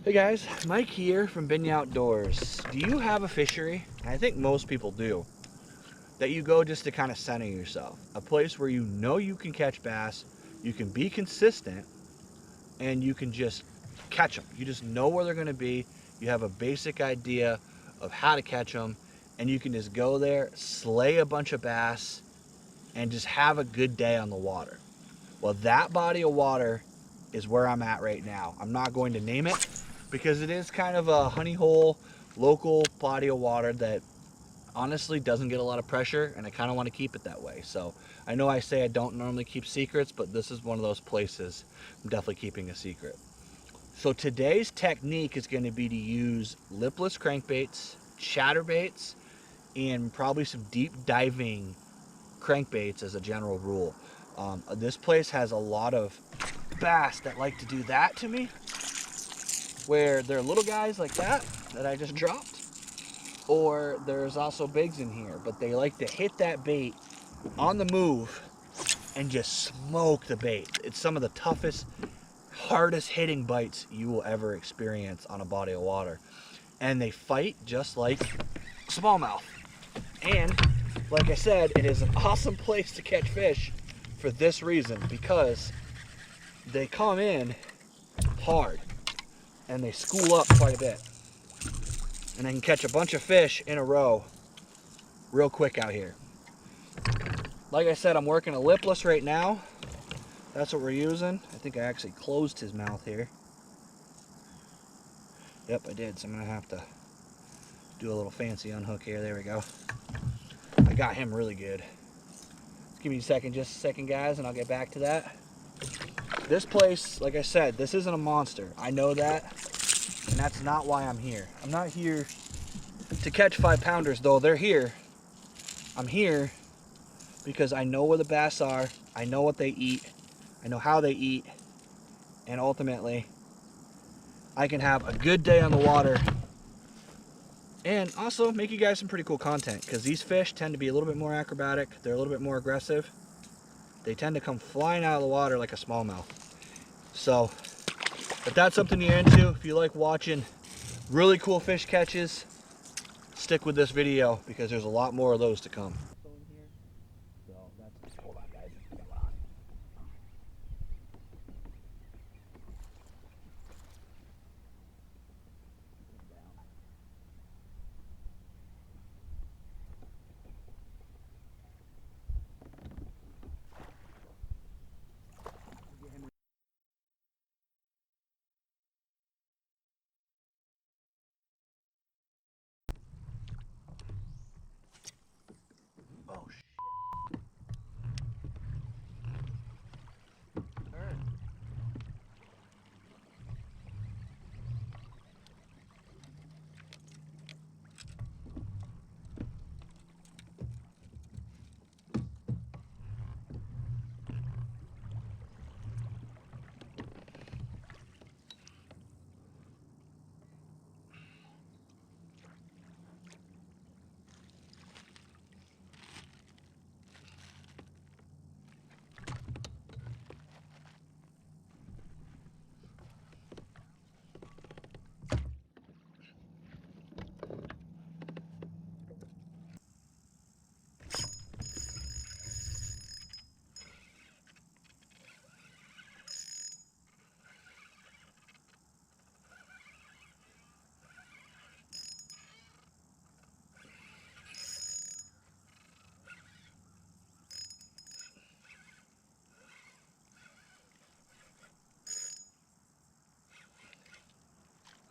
Hey guys, Mike here from Binya Outdoors. Do you have a fishery? I think most people do. That you go just to kind of center yourself. A place where you know you can catch bass, you can be consistent, and you can just catch them. You just know where they're going to be. You have a basic idea of how to catch them, and you can just go there, slay a bunch of bass, and just have a good day on the water. Well, that body of water is where I'm at right now. I'm not going to name it because it is kind of a honey hole, local body of water that honestly doesn't get a lot of pressure, and I kind of want to keep it that way. So I know I say I don't normally keep secrets, but this is one of those places I'm definitely keeping a secret. So today's technique is going to be to use lipless crankbaits, chatterbaits, and probably some deep diving crankbaits as a general rule. This place has a lot of bass that like to do that to me, where they're little guys like that I just dropped, or there's also bigs in here, but they like to hit that bait on the move and just smoke the bait. It's some of the toughest, hardest hitting bites you will ever experience on a body of water, and they fight just like smallmouth. And like I said, it is an awesome place to catch fish for this reason, because they come in hard and they school up quite a bit, and I can catch a bunch of fish in a row real quick out here. Like I said, I'm working a lipless right now. That's what we're using. I think I actually closed his mouth here. Yep, I did, so I'm gonna have to do a little fancy unhook here. There we go. I got him really good. Just give me just a second guys, and I'll get back to that. This place, like I said, this isn't a monster. I know that, and that's not why I'm here. I'm not here to catch 5-pounders, though they're here. I'm here because I know where the bass are, I know what they eat, I know how they eat, and ultimately, I can have a good day on the water and also make you guys some pretty cool content, because these fish tend to be a little bit more acrobatic, they're a little bit more aggressive. They tend to come flying out of the water like a smallmouth. So, if that's something you're into, if you like watching really cool fish catches, stick with this video, because there's a lot more of those to come. So that's, hold on guys. Oh shit.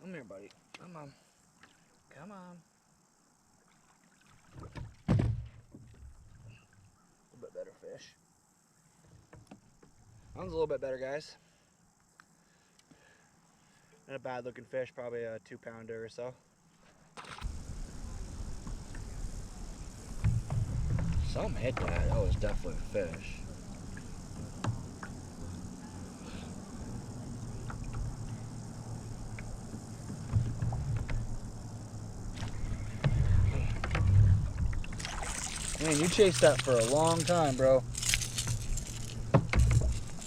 Come here, buddy. Come on. Come on. A little bit better fish. That one's a little bit better, guys. Not a bad looking fish, probably a 2-pounder or so. Something hit that. That was definitely a fish. Man, you chased that for a long time, bro.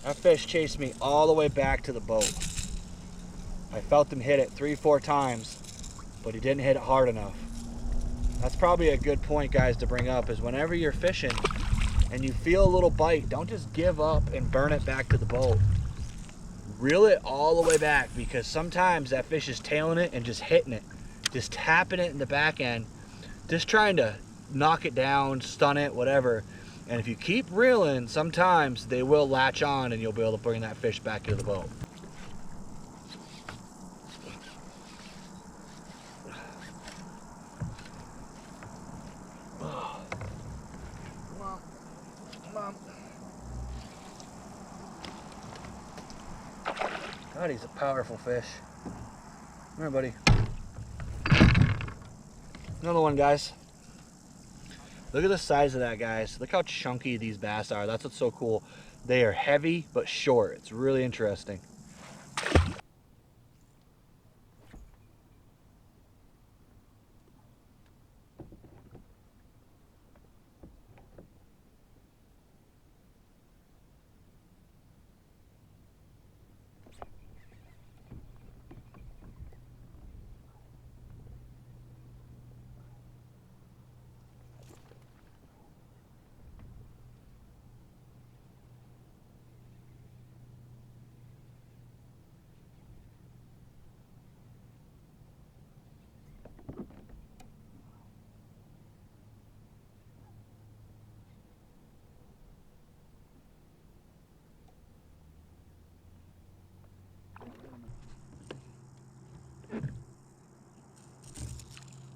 That fish chased me all the way back to the boat. I felt him hit it 3-4 times, but he didn't hit it hard enough. That's probably a good point, guys, to bring up, is whenever you're fishing and you feel a little bite, don't just give up and burn it back to the boat. Reel it all the way back, because sometimes that fish is tailing it and just hitting it, just tapping it in the back end, just trying to knock it down, stun it, whatever. And if you keep reeling, sometimes they will latch on and you'll be able to bring that fish back into the boat. God, he's a powerful fish. Come here, buddy. Another one, guys. Look at the size of that, guys. Look how chunky these bass are. That's what's so cool. They are heavy but short. It's really interesting.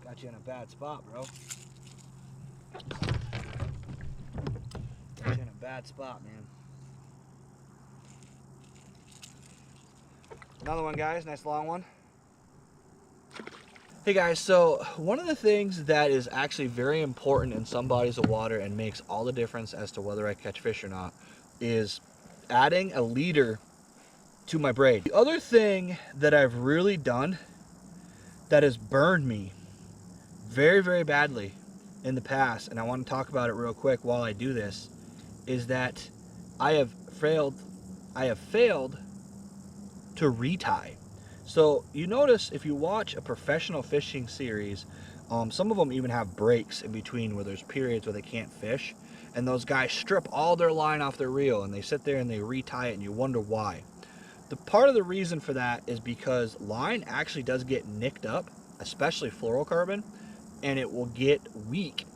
Got you in a bad spot, bro. Got you in a bad spot, man. Another one, guys. Nice long one. Hey guys, so one of the things that is actually very important in some bodies of water and makes all the difference as to whether I catch fish or not is adding a leader to my braid. The other thing that I've really done that has burned me very, very badly in the past, and I want to talk about it real quick while I do this, is that I have failed to retie. So you notice if you watch a professional fishing series, some of them even have breaks in between where there's periods where they can't fish, and those guys strip all their line off their reel and they sit there and they retie it, and you wonder why. The part of the reason for that is because line actually does get nicked up, especially fluorocarbon, and it will get weak,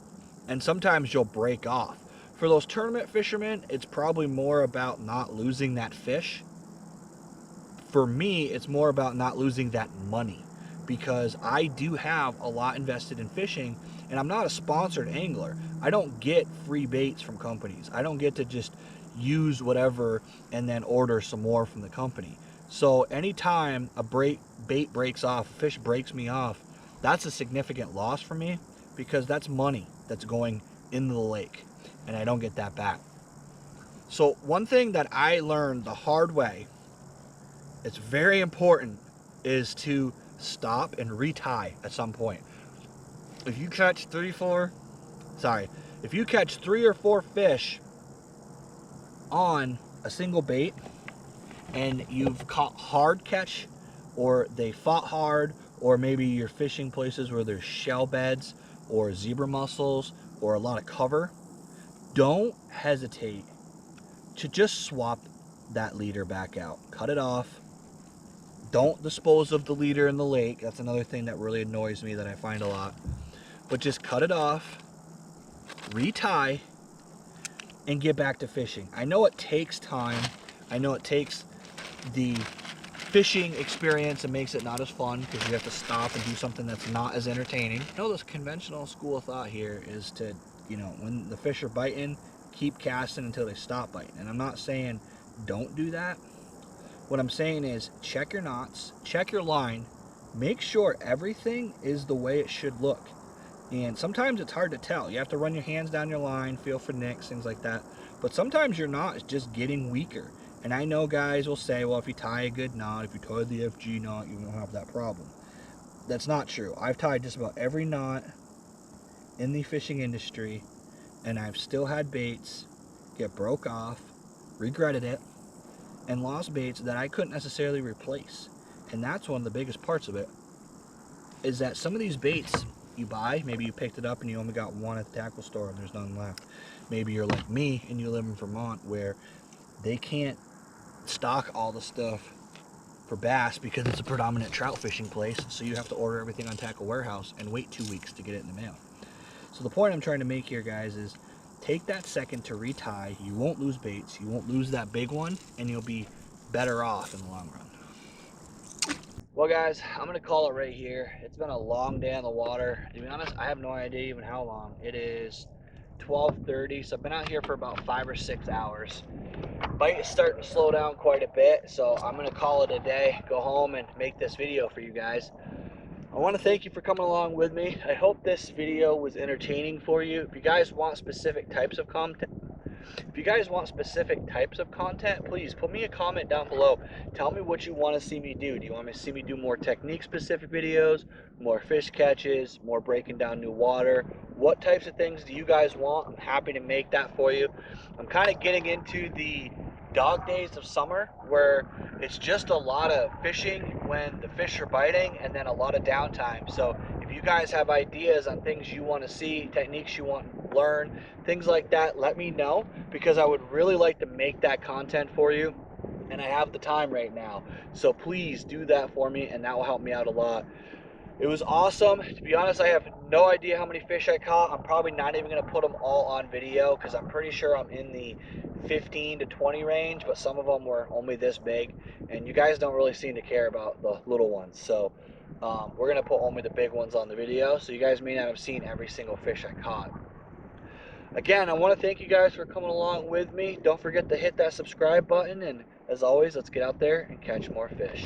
and sometimes you'll break off. For those tournament fishermen, it's probably more about not losing that fish. For me, it's more about not losing that money, because I do have a lot invested in fishing, and I'm not a sponsored angler. I don't get free baits from companies. I don't get to just use whatever and then order some more from the company. So anytime a bait breaks off, fish breaks me off, that's a significant loss for me, because that's money that's going into the lake, and I don't get that back. So one thing that I learned the hard way, it's very important, is to stop and retie at some point. If you catch 3 or 4 fish on a single bait and you've caught hard catch, or they fought hard, or maybe you're fishing places where there's shell beds or zebra mussels or a lot of cover, don't hesitate to just swap that leader back out. Cut it off. Don't dispose of the leader in the lake. That's another thing that really annoys me that I find a lot. But just cut it off, retie, and get back to fishing. I know it takes time. I know it takes the fishing experience and makes it not as fun, because you have to stop and do something that's not as entertaining. You know, this conventional school of thought here is to, when the fish are biting, keep casting until they stop biting. And I'm not saying don't do that. What I'm saying is check your knots, check your line, make sure everything is the way it should look. And sometimes it's hard to tell. You have to run your hands down your line, feel for nicks, things like that. But sometimes your knot is just getting weaker. And I know guys will say, well, if you tie a good knot, if you tie the FG knot, you won't have that problem. That's not true. I've tied just about every knot in the fishing industry, and I've still had baits get broke off, regretted it, and lost baits that I couldn't necessarily replace. And that's one of the biggest parts of it, is that some of these baits you buy, maybe you picked it up and you only got one at the tackle store and there's none left. Maybe you're like me and you live in Vermont where they can't stock all the stuff for bass because it's a predominant trout fishing place, so you have to order everything on Tackle Warehouse and wait 2 weeks to get it in the mail. So the point I'm trying to make here, guys, is take that second to retie. You won't lose baits, you won't lose that big one, and you'll be better off in the long run. Well, guys, I'm gonna call it right here. It's been a long day on the water. To be honest, I have no idea even how long. It is 12:30, so I've been out here for about 5 or 6 hours. Bite is starting to slow down quite a bit, so I'm gonna call it a day, go home and make this video for you guys. I want to thank you for coming along with me. I hope this video was entertaining for you. If you guys want specific types of content, please put me a comment down below. Tell me what you want to see me do. Do you want me to see me do more technique specific videos, more fish catches, more breaking down new water? What types of things do you guys want? I'm happy to make that for you. I'm kind of getting into the dog days of summer where it's just a lot of fishing when the fish are biting and then a lot of downtime. So if you guys have ideas on things you want to see, techniques you want to learn, things like that, let me know, because I would really like to make that content for you, and I have the time right now. So please do that for me, and that will help me out a lot. It was awesome. To be honest, I have no idea how many fish I caught. I'm probably not even going to put them all on video because I'm pretty sure I'm in the 15 to 20 range, but some of them were only this big, and you guys don't really seem to care about the little ones. So we're going to put only the big ones on the video, so you guys may not have seen every single fish I caught. Again, I want to thank you guys for coming along with me. Don't forget to hit that subscribe button, and as always, let's get out there and catch more fish.